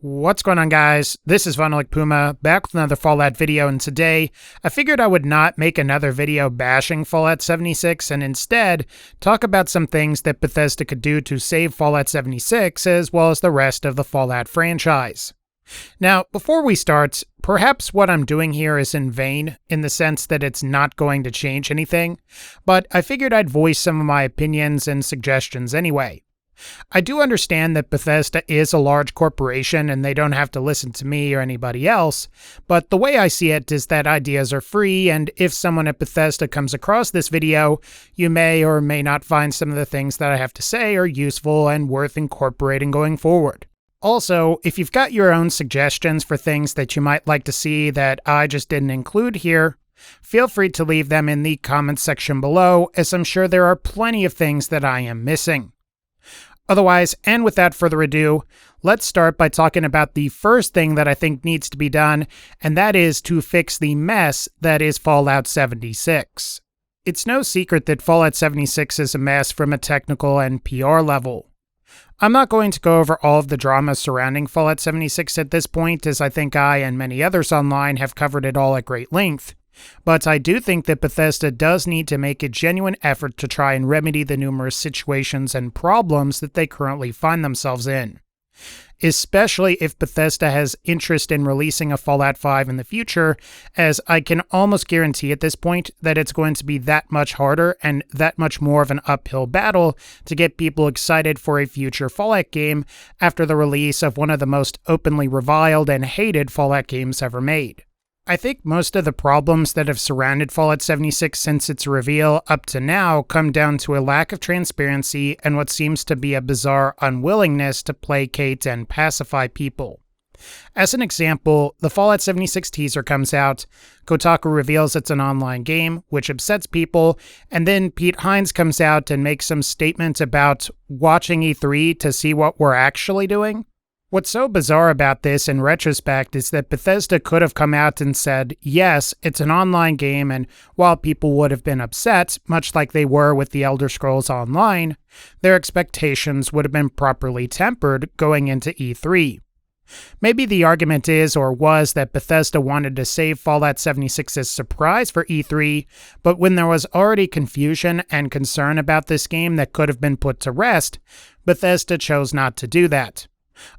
What's going on, guys? This is VinylicPuma, back with another Fallout video, and today I figured I would not make another video bashing Fallout 76 and instead talk about some things that Bethesda could do to save Fallout 76 as well as the rest of the Fallout franchise. Now, before we start, perhaps what I'm doing here is in vain in the sense that it's not going to change anything, but I figured I'd voice some of my opinions and suggestions anyway. I do understand that Bethesda is a large corporation and they don't have to listen to me or anybody else, but the way I see it is that ideas are free, and if someone at Bethesda comes across this video, you may or may not find some of the things that I have to say are useful and worth incorporating going forward. Also, if you've got your own suggestions for things that you might like to see that I just didn't include here, feel free to leave them in the comments section below, as I'm sure there are plenty of things that I am missing. Otherwise, and without further ado, let's start by talking about the first thing that I think needs to be done, and that is to fix the mess that is Fallout 76. It's no secret that Fallout 76 is a mess from a technical and PR level. I'm not going to go over all of the drama surrounding Fallout 76 at this point, as I think I and many others online have covered it all at great length. But I do think that Bethesda does need to make a genuine effort to try and remedy the numerous situations and problems that they currently find themselves in. Especially if Bethesda has interest in releasing a Fallout 5 in the future, as I can almost guarantee at this point that it's going to be that much harder and that much more of an uphill battle to get people excited for a future Fallout game after the release of one of the most openly reviled and hated Fallout games ever made. I think most of the problems that have surrounded Fallout 76 since its reveal up to now come down to a lack of transparency and what seems to be a bizarre unwillingness to placate and pacify people. As an example, the Fallout 76 teaser comes out, Kotaku reveals it's an online game, which upsets people, and then Pete Hines comes out and makes some statement about watching E3 to see what we're actually doing. What's so bizarre about this in retrospect is that Bethesda could have come out and said, yes, it's an online game, and while people would have been upset, much like they were with the Elder Scrolls Online, their expectations would have been properly tempered going into E3. Maybe the argument is or was that Bethesda wanted to save Fallout 76's surprise for E3, but when there was already confusion and concern about this game that could have been put to rest, Bethesda chose not to do that.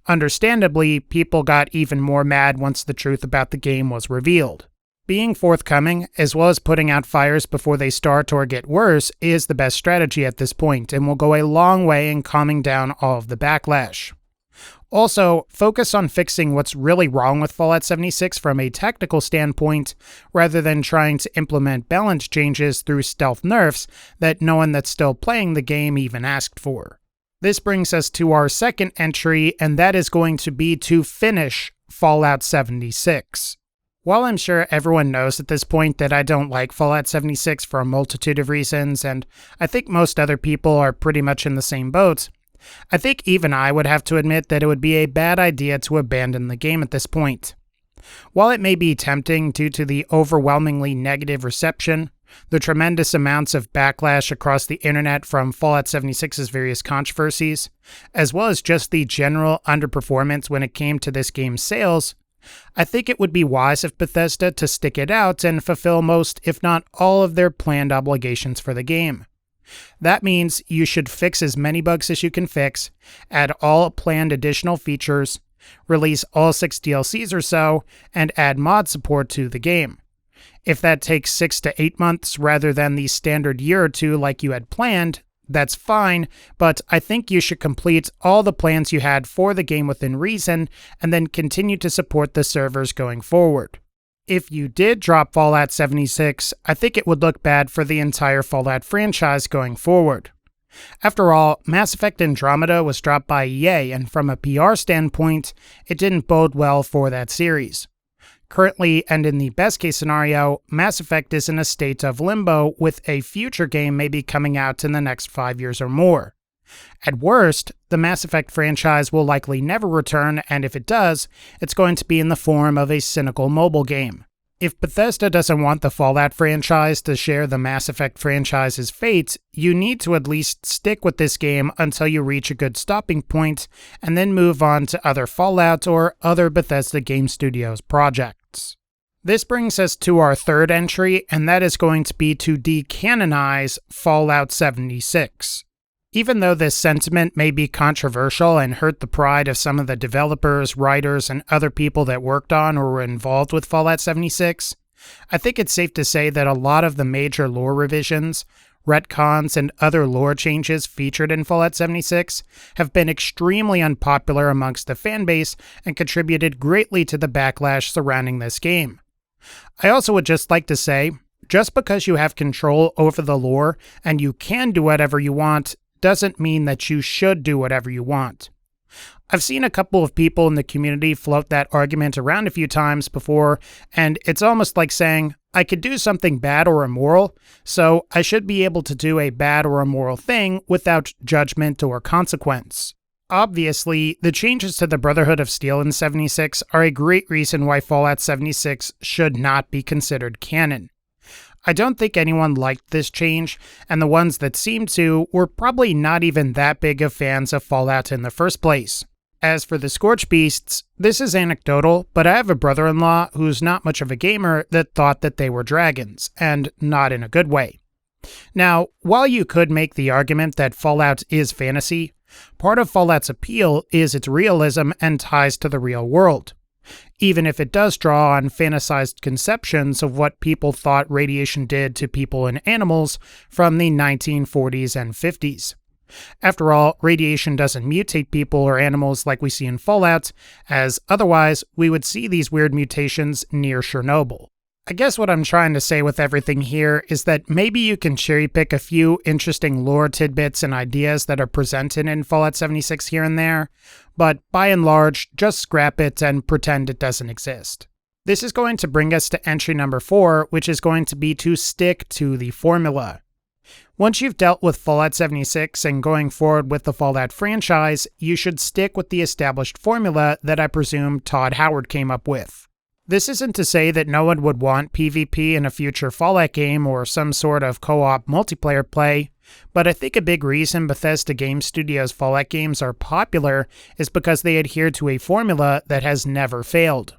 Understandably, people got even more mad once the truth about the game was revealed. Being forthcoming, as well as putting out fires before they start or get worse, is the best strategy at this point and will go a long way in calming down all of the backlash. Also, focus on fixing what's really wrong with Fallout 76 from a technical standpoint, rather than trying to implement balance changes through stealth nerfs that no one that's still playing the game even asked for. This brings us to our second entry, and that is going to be to finish Fallout 76. While I'm sure everyone knows at this point that I don't like Fallout 76 for a multitude of reasons, and I think most other people are pretty much in the same boat, I think even I would have to admit that it would be a bad idea to abandon the game at this point. While it may be tempting due to the overwhelmingly negative reception, the tremendous amounts of backlash across the internet from Fallout 76's various controversies, as well as just the general underperformance when it came to this game's sales, I think it would be wise of Bethesda to stick it out and fulfill most, if not all, of their planned obligations for the game. That means you should fix as many bugs as you can fix, add all planned additional features, release all 6 DLCs or so, and add mod support to the game. If that takes 6 to 8 months rather than the standard year or two like you had planned, that's fine, but I think you should complete all the plans you had for the game within reason and then continue to support the servers going forward. If you did drop Fallout 76, I think it would look bad for the entire Fallout franchise going forward. After all, Mass Effect Andromeda was dropped by EA, and from a PR standpoint, it didn't bode well for that series. Currently, and in the best case scenario, Mass Effect is in a state of limbo, with a future game maybe coming out in the next 5 years or more. At worst, the Mass Effect franchise will likely never return, and if it does, it's going to be in the form of a cynical mobile game. If Bethesda doesn't want the Fallout franchise to share the Mass Effect franchise's fate, you need to at least stick with this game until you reach a good stopping point, and then move on to other Fallout or other Bethesda Game Studios projects. This brings us to our third entry, and that is going to be to decanonize Fallout 76. Even though this sentiment may be controversial and hurt the pride of some of the developers, writers, and other people that worked on or were involved with Fallout 76, I think it's safe to say that a lot of the major lore revisions, retcons, and other lore changes featured in Fallout 76 have been extremely unpopular amongst the fanbase and contributed greatly to the backlash surrounding this game. I also would just like to say, just because you have control over the lore and you can do whatever you want, doesn't mean that you should do whatever you want. I've seen a couple of people in the community float that argument around a few times before, and it's almost like saying, I could do something bad or immoral, so I should be able to do a bad or immoral thing without judgment or consequence. Obviously, the changes to the Brotherhood of Steel in 76 are a great reason why Fallout 76 should not be considered canon. I don't think anyone liked this change, and the ones that seemed to were probably not even that big of fans of Fallout in the first place. As for the Scorch Beasts, this is anecdotal, but I have a brother-in-law who's not much of a gamer that thought that they were dragons, and not in a good way. Now, while you could make the argument that Fallout is fantasy, part of Fallout's appeal is its realism and ties to the real world. Even if it does draw on fantasized conceptions of what people thought radiation did to people and animals from the 1940s and 50s. After all, radiation doesn't mutate people or animals like we see in Fallout, as otherwise we would see these weird mutations near Chernobyl. I guess what I'm trying to say with everything here is that maybe you can cherry-pick a few interesting lore tidbits and ideas that are presented in Fallout 76 here and there, but by and large, just scrap it and pretend it doesn't exist. This is going to bring us to entry number 4, which is going to be to stick to the formula. Once you've dealt with Fallout 76 and going forward with the Fallout franchise, you should stick with the established formula that I presume Todd Howard came up with. This isn't to say that no one would want PvP in a future Fallout game or some sort of co-op multiplayer play, but I think a big reason Bethesda Game Studios' Fallout games are popular is because they adhere to a formula that has never failed.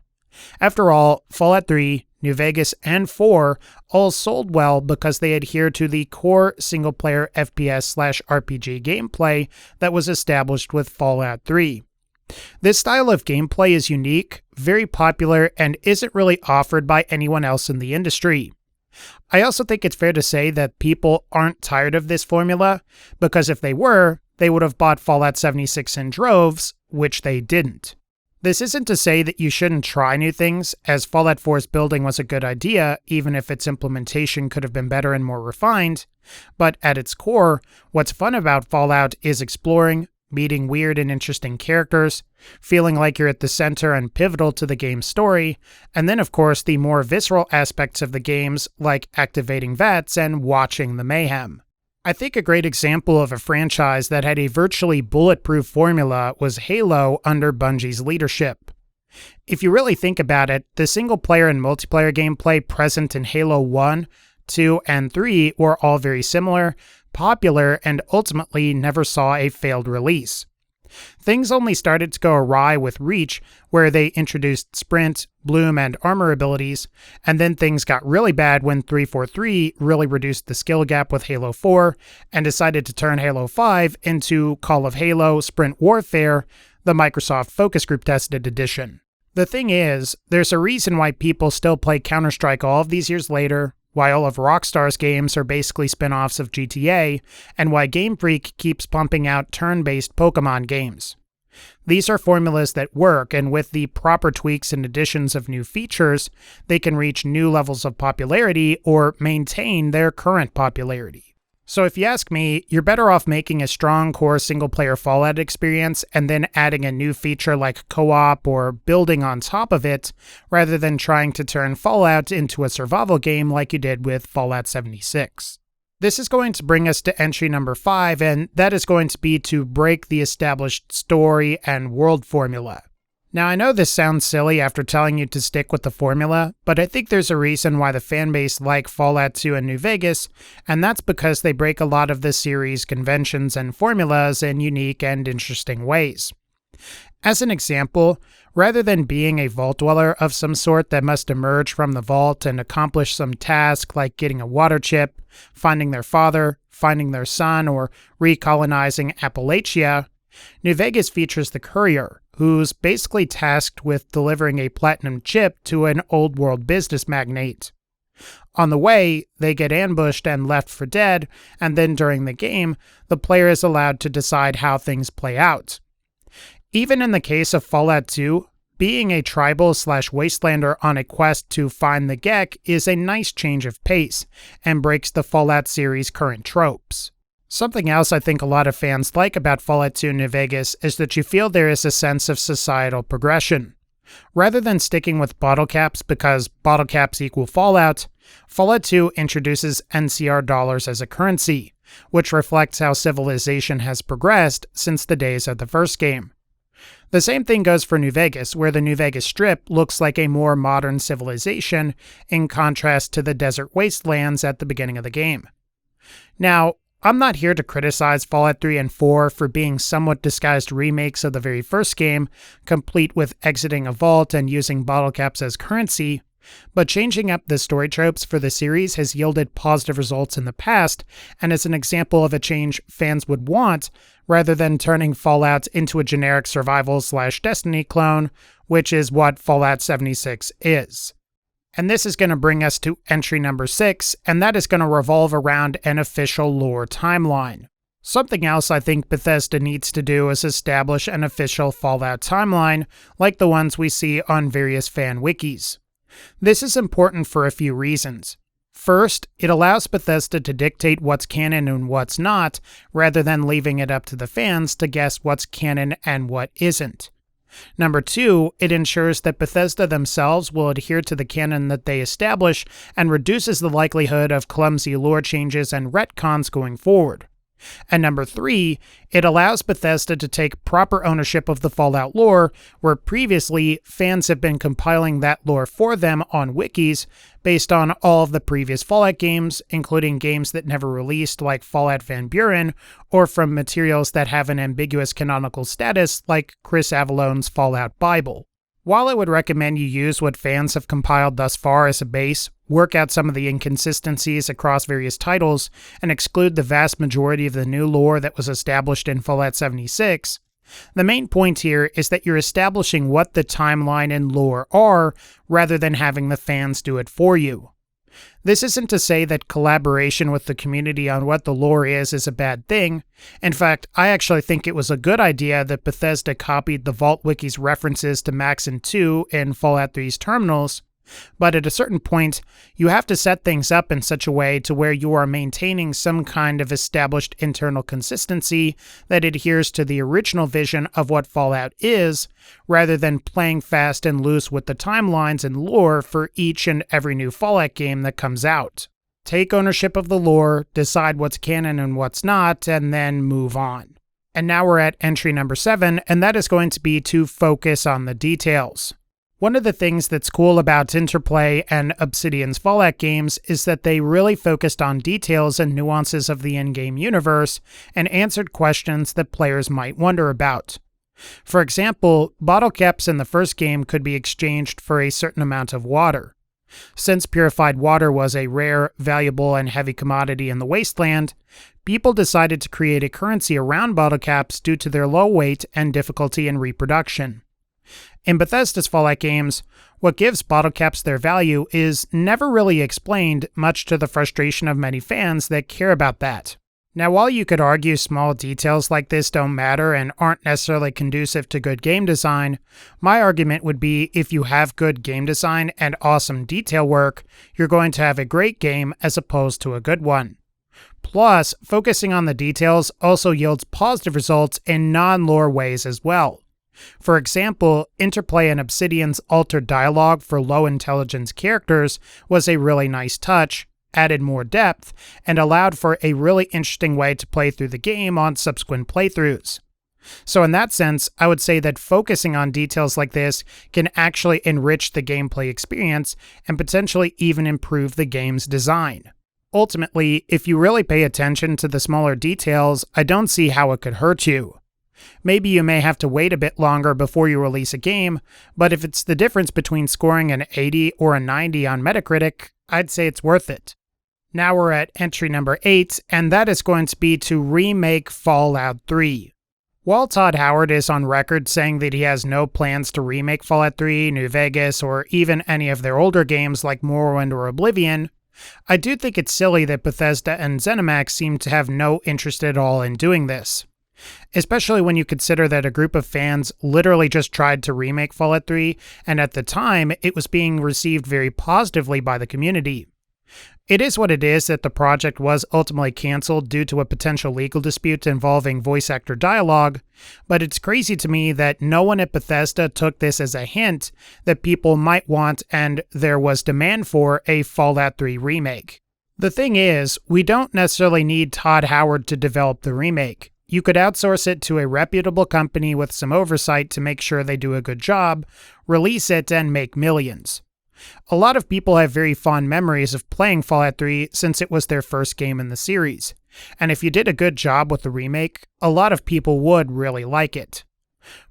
After all, Fallout 3, New Vegas, and 4 all sold well because they adhere to the core single-player FPS/RPG gameplay that was established with Fallout 3. This style of gameplay is unique, very popular, and isn't really offered by anyone else in the industry. I also think it's fair to say that people aren't tired of this formula, because if they were, they would have bought Fallout 76 in droves, which they didn't. This isn't to say that you shouldn't try new things, as Fallout 4's building was a good idea, even if its implementation could have been better and more refined, but at its core, what's fun about Fallout is exploring, meeting weird and interesting characters, feeling like you're at the center and pivotal to the game's story, and then of course the more visceral aspects of the games like activating VATS and watching the mayhem. I think a great example of a franchise that had a virtually bulletproof formula was Halo under Bungie's leadership. If you really think about it, the single-player and multiplayer gameplay present in Halo 1, 2, and 3 were all very similar, popular, and ultimately never saw a failed release. Things only started to go awry with Reach, where they introduced Sprint, Bloom, and Armor abilities, and then things got really bad when 343 really reduced the skill gap with Halo 4, and decided to turn Halo 5 into Call of Halo Sprint Warfare, the Microsoft Focus Group tested edition. The thing is, there's a reason why people still play Counter-Strike all of these years later, why all of Rockstar's games are basically spin-offs of GTA, and why Game Freak keeps pumping out turn-based Pokemon games. These are formulas that work, and with the proper tweaks and additions of new features, they can reach new levels of popularity or maintain their current popularity. So if you ask me, you're better off making a strong core single-player Fallout experience and then adding a new feature like co-op or building on top of it, rather than trying to turn Fallout into a survival game like you did with Fallout 76. This is going to bring us to entry number 5, and that is going to be to break the established story and world formula. Now, I know this sounds silly after telling you to stick with the formula, but I think there's a reason why the fanbase like Fallout 2 and New Vegas, and that's because they break a lot of the series' conventions and formulas in unique and interesting ways. As an example, rather than being a vault dweller of some sort that must emerge from the vault and accomplish some task like getting a water chip, finding their father, finding their son, or recolonizing Appalachia, New Vegas features the courier, who's basically tasked with delivering a platinum chip to an old world business magnate. On the way, they get ambushed and left for dead, and then during the game, the player is allowed to decide how things play out. Even in the case of Fallout 2, being a tribal/wastelander on a quest to find the Gek is a nice change of pace, and breaks the Fallout series' current tropes. Something else I think a lot of fans like about Fallout 2 New Vegas is that you feel there is a sense of societal progression. Rather than sticking with bottle caps because bottle caps equal Fallout, Fallout 2 introduces NCR dollars as a currency, which reflects how civilization has progressed since the days of the first game. The same thing goes for New Vegas, where the New Vegas Strip looks like a more modern civilization in contrast to the desert wastelands at the beginning of the game. Now, I'm not here to criticize Fallout 3 and 4 for being somewhat disguised remakes of the very first game, complete with exiting a vault and using bottle caps as currency, but changing up the story tropes for the series has yielded positive results in the past, and is an example of a change fans would want, rather than turning Fallout into a generic survival/Destiny clone, which is what Fallout 76 is. And this is going to bring us to entry number 6, and that is going to revolve around an official lore timeline. Something else I think Bethesda needs to do is establish an official Fallout timeline, like the ones we see on various fan wikis. This is important for a few reasons. First, it allows Bethesda to dictate what's canon and what's not, rather than leaving it up to the fans to guess what's canon and what isn't. Number 2, it ensures that Bethesda themselves will adhere to the canon that they establish and reduces the likelihood of clumsy lore changes and retcons going forward. And number 3, it allows Bethesda to take proper ownership of the Fallout lore, where previously fans have been compiling that lore for them on wikis based on all of the previous Fallout games, including games that never released like Fallout Van Buren, or from materials that have an ambiguous canonical status like Chris Avallone's Fallout Bible. While I would recommend you use what fans have compiled thus far as a base, work out some of the inconsistencies across various titles, and exclude the vast majority of the new lore that was established in Fallout 76, the main point here is that you're establishing what the timeline and lore are, rather than having the fans do it for you. This isn't to say that collaboration with the community on what the lore is a bad thing. In fact, I actually think it was a good idea that Bethesda copied the Vault Wiki's references to Maxon 2 in Fallout 3's terminals, but at a certain point, you have to set things up in such a way to where you are maintaining some kind of established internal consistency that adheres to the original vision of what Fallout is, rather than playing fast and loose with the timelines and lore for each and every new Fallout game that comes out. Take ownership of the lore, decide what's canon and what's not, and then move on. And now we're at entry number 7, and that is going to be to focus on the details. One of the things that's cool about Interplay and Obsidian's Fallout games is that they really focused on details and nuances of the in-game universe and answered questions that players might wonder about. For example, bottle caps in the first game could be exchanged for a certain amount of water. Since purified water was a rare, valuable, and heavy commodity in the wasteland, people decided to create a currency around bottle caps due to their low weight and difficulty in reproduction. In Bethesda's Fallout games, what gives bottle caps their value is never really explained, much to the frustration of many fans that care about that. Now, while you could argue small details like this don't matter and aren't necessarily conducive to good game design, my argument would be if you have good game design and awesome detail work, you're going to have a great game as opposed to a good one. Plus, focusing on the details also yields positive results in non-lore ways as well. For example, Interplay and Obsidian's altered dialogue for low-intelligence characters was a really nice touch, added more depth, and allowed for a really interesting way to play through the game on subsequent playthroughs. So in that sense, I would say that focusing on details like this can actually enrich the gameplay experience and potentially even improve the game's design. Ultimately, if you really pay attention to the smaller details, I don't see how it could hurt you. Maybe you may have to wait a bit longer before you release a game, but if it's the difference between scoring an 80 or a 90 on Metacritic, I'd say it's worth it. Now we're at entry number 8, and that is going to be to remake Fallout 3. While Todd Howard is on record saying that he has no plans to remake Fallout 3, New Vegas, or even any of their older games like Morrowind or Oblivion, I do think it's silly that Bethesda and ZeniMax seem to have no interest at all in doing this. Especially when you consider that a group of fans literally just tried to remake Fallout 3, and at the time, it was being received very positively by the community. It is what it is that the project was ultimately cancelled due to a potential legal dispute involving voice actor dialogue, but it's crazy to me that no one at Bethesda took this as a hint that people might want and there was demand for a Fallout 3 remake. The thing is, we don't necessarily need Todd Howard to develop the remake. You could outsource it to a reputable company with some oversight to make sure they do a good job, release it, and make millions. A lot of people have very fond memories of playing Fallout 3 since it was their first game in the series, and if you did a good job with the remake, a lot of people would really like it.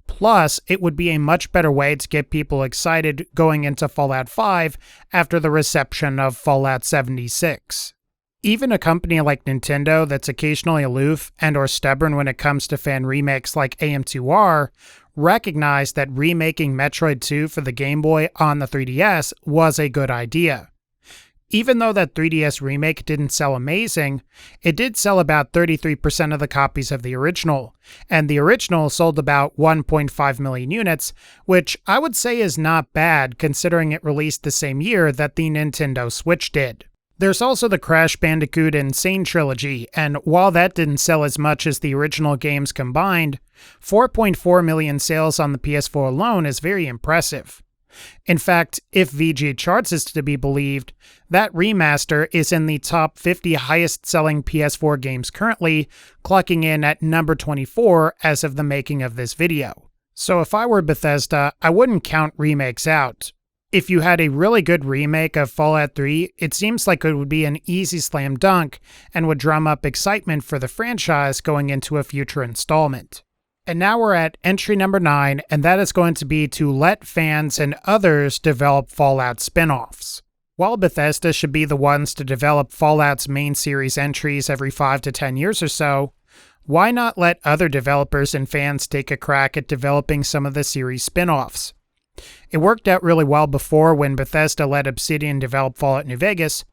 Plus, it would be a much better way to get people excited going into Fallout 5 after the reception of Fallout 76. Even a company like Nintendo that's occasionally aloof and or stubborn when it comes to fan remakes like AM2R recognized that remaking Metroid 2 for the Game Boy on the 3DS was a good idea. Even though that 3DS remake didn't sell amazing, it did sell about 33% of the copies of the original, and the original sold about 1.5 million units, which I would say is not bad considering it released the same year that the Nintendo Switch did. There's also the Crash Bandicoot Insane trilogy, and while that didn't sell as much as the original games combined, 4.4 million sales on the PS4 alone is very impressive. In fact, if VG Charts is to be believed, that remaster is in the top 50 highest-selling PS4 games currently, clocking in at number 24 as of the making of this video. So if I were Bethesda, I wouldn't count remakes out. If you had a really good remake of Fallout 3, it seems like it would be an easy slam dunk and would drum up excitement for the franchise going into a future installment. And now we're at entry number 9, and that is going to be to let fans and others develop Fallout spin-offs. While Bethesda should be the ones to develop Fallout's main series entries every 5 to 10 years or so, why not let other developers and fans take a crack at developing some of the series spin-offs? It worked out really well before when Bethesda let Obsidian develop Fallout New Vegas,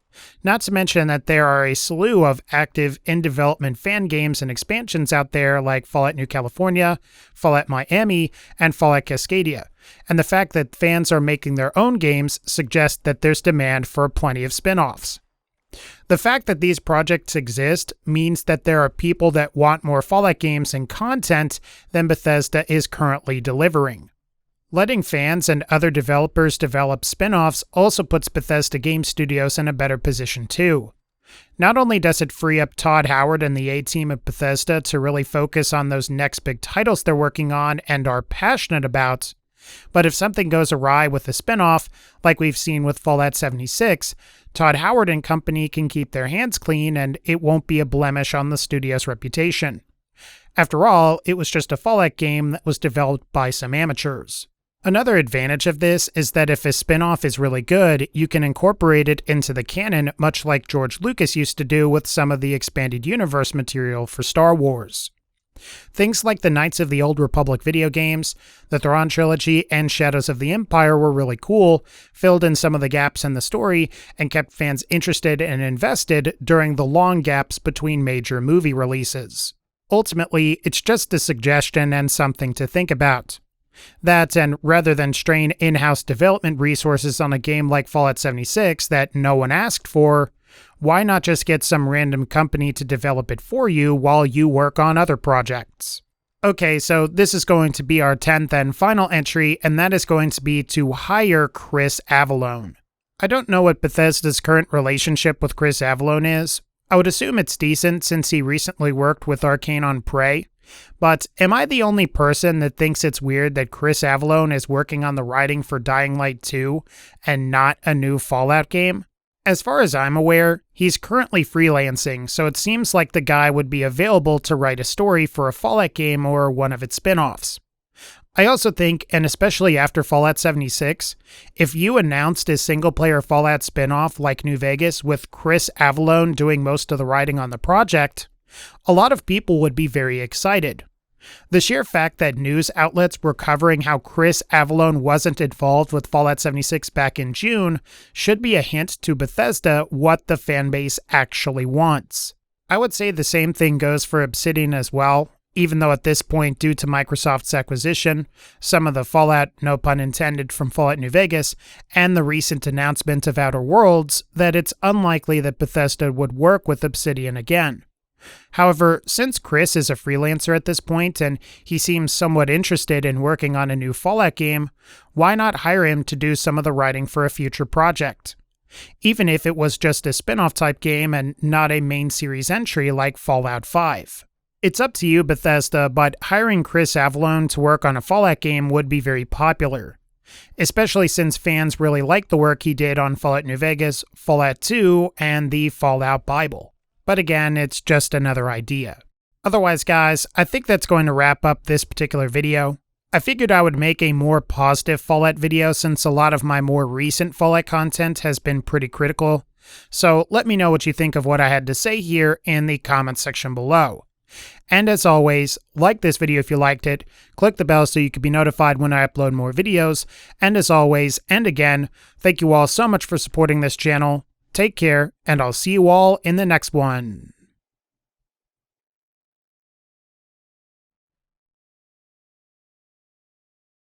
not to mention that there are a slew of active in-development fan games and expansions out there like Fallout New California, Fallout Miami, and Fallout Cascadia, and the fact that fans are making their own games suggests that there's demand for plenty of spin-offs. The fact that these projects exist means that there are people that want more Fallout games and content than Bethesda is currently delivering. Letting fans and other developers develop spin-offs also puts Bethesda game studios in a better position too. Not only does it free up Todd Howard and the A-team at Bethesda to really focus on those next big titles they're working on and are passionate about, but if something goes awry with a spin-off, like we've seen with Fallout 76, Todd Howard and company can keep their hands clean and it won't be a blemish on the studio's reputation. After all, it was just a Fallout game that was developed by some amateurs. Another advantage of this is that if a spin-off is really good, you can incorporate it into the canon much like George Lucas used to do with some of the expanded universe material for Star Wars. Things like the Knights of the Old Republic video games, the Thrawn trilogy, and Shadows of the Empire were really cool, filled in some of the gaps in the story, and kept fans interested and invested during the long gaps between major movie releases. Ultimately, it's just a suggestion and something to think about. That, and rather than strain in-house development resources on a game like Fallout 76 that no one asked for, why not just get some random company to develop it for you while you work on other projects? Okay, so this is going to be our 10th and final entry, and that is going to be to hire Chris Avellone. I don't know what Bethesda's current relationship with Chris Avellone is. I would assume it's decent since he recently worked with Arcane on Prey, But am I the only person that thinks it's weird that Chris Avellone is working on the writing for Dying Light 2 and not a new Fallout game? As far as I'm aware, he's currently freelancing, so it seems like the guy would be available to write a story for a Fallout game or one of its spin-offs. I also think, and especially after Fallout 76, if you announced a single-player Fallout spin-off like New Vegas with Chris Avellone doing most of the writing on the project, a lot of people would be very excited. The sheer fact that news outlets were covering how Chris Avellone wasn't involved with Fallout 76 back in June should be a hint to Bethesda what the fanbase actually wants. I would say the same thing goes for Obsidian as well, even though at this point, due to Microsoft's acquisition, some of the Fallout, no pun intended, from Fallout New Vegas, and the recent announcement of Outer Worlds, that it's unlikely that Bethesda would work with Obsidian again. However, since Chris is a freelancer at this point and he seems somewhat interested in working on a new Fallout game, why not hire him to do some of the writing for a future project? Even if it was just a spin-off type game and not a main series entry like Fallout 5. It's up to you, Bethesda, but hiring Chris Avellone to work on a Fallout game would be very popular, especially since fans really like the work he did on Fallout New Vegas, Fallout 2, and the Fallout Bible. But again, it's just another idea. Otherwise, guys, I think that's going to wrap up this particular video. I figured I would make a more positive Fallout video since a lot of my more recent Fallout content has been pretty critical. So let me know what you think of what I had to say here in the comments section below. And as always, like this video if you liked it, click the bell so you can be notified when I upload more videos, and as always, and again, thank you all so much for supporting this channel. Take care, and I'll see you all in the next one.